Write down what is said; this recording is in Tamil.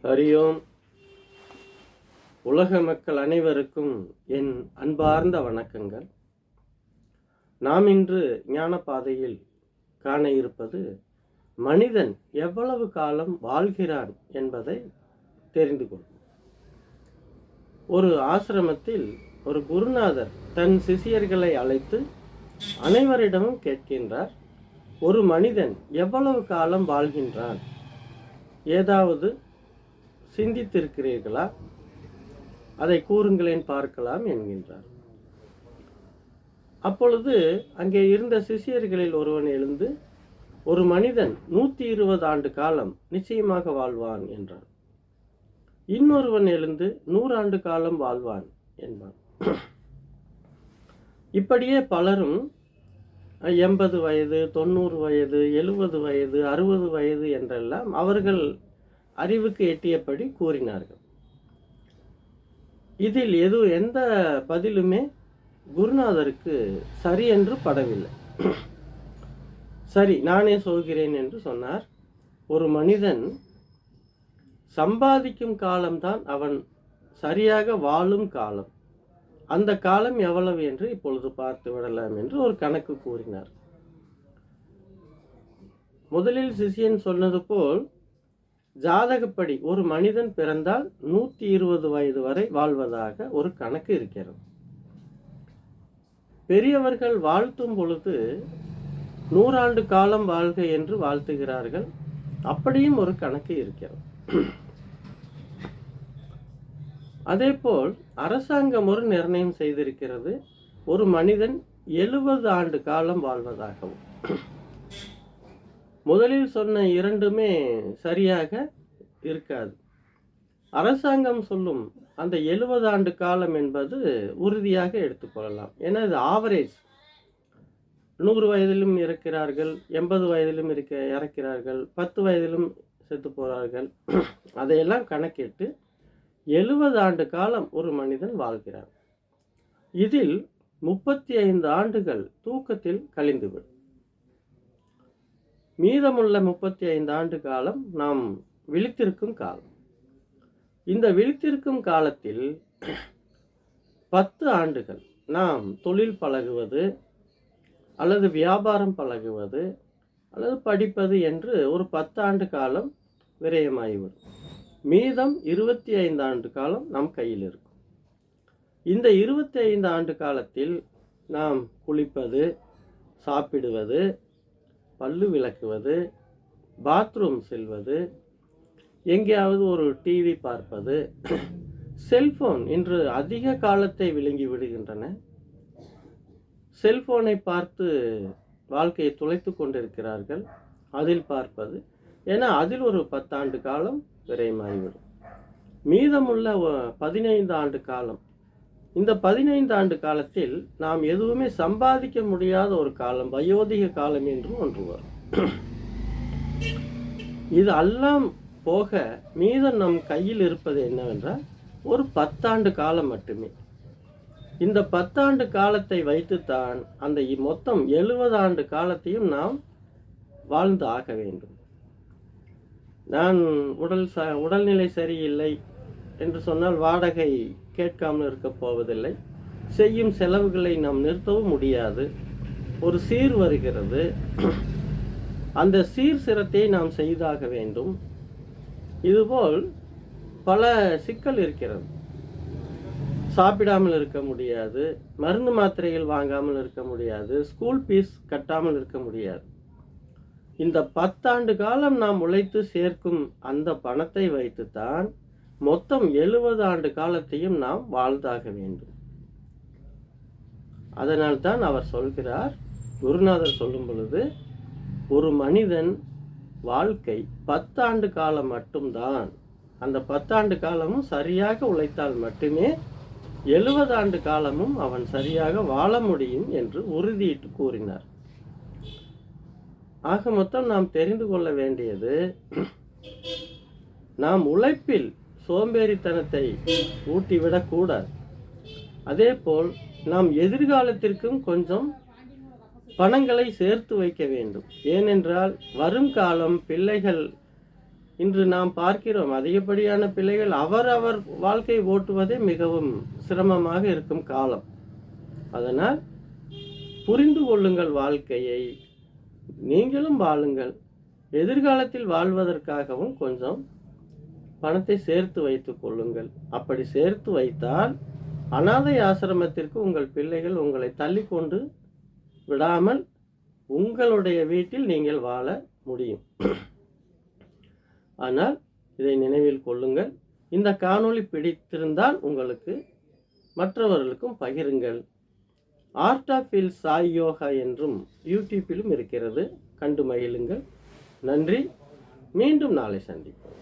ஹரியோம். உலக மக்கள் அனைவருக்கும் என் அன்பார்ந்த வணக்கங்கள். நாம் இன்று ஞான பாதையில் காண இருப்பது மனிதன் எவ்வளவு காலம் வாழ்கிறான் என்பதை தெரிந்து கொள்வோம். ஒரு ஆசிரமத்தில் ஒரு குருநாதர் தன் சிஷியர்களை அழைத்து அனைவரிடமும் கேட்கின்றார், ஒரு மனிதன் எவ்வளவு காலம் வாழ்கின்றான்? ஏதாவது சிந்தித்திருக்கிறீர்களா? அதை கூறுங்களேன் பார்க்கலாம் என்கின்றார். அப்பொழுது அங்கே இருந்த சிஷியர்களில் ஒருவன் எழுந்து, ஒரு மனிதன் 120 ஆண்டு காலம் நிச்சயமாக வாழ்வான் என்றான். இன்னொருவன் எழுந்து 100 ஆண்டு காலம் வாழ்வான் என்பான். இப்படியே பலரும் 80 வயது, 90 வயது, 70 வயது, 60 வயது என்றெல்லாம் அவர்கள் அறிவுக்கு எட்டியபடி கூறினார்கள். இதில் எந்த பதிலுமே குருநாதருக்கு சரி என்று படவில்லை. சரி, நானே சொல்கிறேன் என்று சொன்னார். ஒரு மனிதன் சம்பாதிக்கும் காலம்தான் அவன் சரியாக வாழும் காலம். அந்த காலம் எவ்வளவு என்று இப்பொழுது பார்த்து விடலாம் என்று ஒரு கணக்கு கூறினார். முதலில் சிஷியன் சொன்னது போல் ஜாதகப்படி ஒரு மனிதன் பிறந்தால் 120 வயது வரை வாழ்வதாக ஒரு கணக்கு இருக்கிறது. பெரியவர்கள் வாழ்த்தும் பொழுது 100 ஆண்டு காலம் வாழ்க என்று வாழ்த்துகிறார்கள். அப்படியும் ஒரு கணக்கு இருக்கிறது. அதேபோல் அரசாங்கம் ஒரு நிர்ணயம் செய்திருக்கிறது, ஒரு மனிதன் 70 ஆண்டு காலம் வாழ்வதாகவும். முதலில் சொன்ன இரண்டுமே சரியாக இருக்காது. அரசாங்கம் சொல்லும் அந்த 70 ஆண்டு காலம் என்பது உறுதியாக எடுத்துக்கொள்ளலாம். ஏன்னா இது ஆவரேஜ். 100 வயதிலும் இறக்கிறார்கள், 80 வயதிலும் இறக்கிறார்கள், 10 வயதிலும் செத்து போகிறார்கள். அதையெல்லாம் கணக்கிட்டு 70 ஆண்டு காலம் ஒரு மனிதன் வாழ்கிறார். இதில் 35 ஆண்டுகள் தூக்கத்தில் கழிந்துவிடும். மீதமுள்ள 35 ஆண்டு காலம் நாம் விழித்திருக்கும் காலம். இந்த விழித்திருக்கும் காலத்தில் 10 ஆண்டுகள் நாம் தொழில் பழகுவது அல்லது வியாபாரம் பழகுவது அல்லது படிப்பது என்று ஒரு 10 ஆண்டு காலம் விரயமாகிவிடும். மீதம் 25 ஆண்டு காலம் நம் கையில் இருக்கும். இந்த 25 ஆண்டு காலத்தில் நாம் குளிப்பது, சாப்பிடுவது, பல்லு விளக்குவது, பாத்ரூம் செல்வது, எங்கேயாவது ஒரு டிவி பார்ப்பது, செல்போன் இன்று அதிக காலத்தை விழுங்கி விடுகின்றன. செல்போனை பார்த்து வாழ்க்கையை துளைத்து கொண்டிருக்கிறார்கள். அதில் பார்ப்பது, ஏன்னா அதில் ஒரு 10 ஆண்டு காலம் விரயமாகிவிடும். மீதமுள்ள 15 ஆண்டு காலம். இந்த 15 ஆண்டு காலத்தில் நாம் எதுவுமே சம்பாதிக்க முடியாத ஒரு காலம், வயோதிக காலம் என்று ஒன்று வரும். இது எல்லாம் போக மீதம் நம் கையில் இருப்பது என்னவென்றால் ஒரு 10 ஆண்டு காலம் மட்டுமே. இந்த 10 ஆண்டு காலத்தை வைத்துத்தான் அந்த மொத்தம் 70 ஆண்டு காலத்தையும் நாம் வாழ்ந்து ஆக வேண்டும். நான் உடல்நிலை சரியில்லை என்று சொன்னால் வாடகை கேட்காமல் இருக்க போவதில்லை. செய்யும் செலவுகளை நாம் நிறுத்தவும் முடியாது. ஒரு சீர் வருகிறது, அந்த சீர்திருத்தத்தை நாம் செய்தாக வேண்டும். இதுபோல் பல சிக்கல் இருக்கிறது. சாப்பிடாமல் இருக்க முடியாது, மருந்து மாத்திரைகள் வாங்காமல் இருக்க முடியாது, ஸ்கூல் ஃபீஸ் கட்டாமல் இருக்க முடியாது. இந்த 10 ஆண்டு காலம் நாம் உழைத்து சேர்க்கும் அந்த பணத்தை வைத்துத்தான் மொத்தம் 70 ஆண்டு காலத்தையும் நாம் வாழ்ந்தாக வேண்டும். அதனால் தான் அவர் சொல்கிறார், குருநாதர் சொல்லும் பொழுது, ஒரு மனிதன் வாழ்க்கை 10 ஆண்டு காலம் மட்டும்தான். அந்த 10 ஆண்டு காலமும் சரியாக உழைத்தால் மட்டுமே 70 ஆண்டு காலமும் அவன் சரியாக வாழ முடியும் என்று உறுதியிட்டு கூறினார். ஆக மொத்தம் நாம் தெரிந்து கொள்ள வேண்டியது, நாம் உழைப்பில் சோம்பேறித்தனத்தை ஊட்டிவிடக்கூடாது. அதே போல் நாம் எதிர்காலத்திற்கும் கொஞ்சம் பணங்களை சேர்த்து வைக்க வேண்டும். ஏனென்றால் வரும் காலம் பிள்ளைகள் இன்று நாம் பார்க்கிறோம் அதிகப்படியான பிள்ளைகள் அவர் வாழ்க்கை ஓட்டுவதே மிகவும் சிரமமாக இருக்கும் காலம். அதனால் புரிந்து கொள்ளுங்கள் வாழ்க்கையை, நீங்களும் வாழுங்கள். எதிர்காலத்தில் வாழ்வதற்காகவும் கொஞ்சம் பணத்தை சேர்த்து வைத்துக் கொள்ளுங்கள். அப்படி சேர்த்து வைத்தால் அனாதை ஆசிரமத்திற்கு உங்கள் பிள்ளைகள் உங்களை தள்ளி கொண்டு விடாமல் உங்களுடைய வீட்டில் நீங்கள் வாழ முடியும். ஆனால் இதை நினைவில் கொள்ளுங்கள். இந்த காணொளி பிடித்திருந்தால் உங்களுக்கு மற்றவர்களுக்கும் பகிருங்கள். Art of feel Sai yoga என்றும் யூடியூப்பிலும் இருக்கிறது, கண்டு மகிழுங்கள். நன்றி. மீண்டும் நாளை சந்திப்போம்.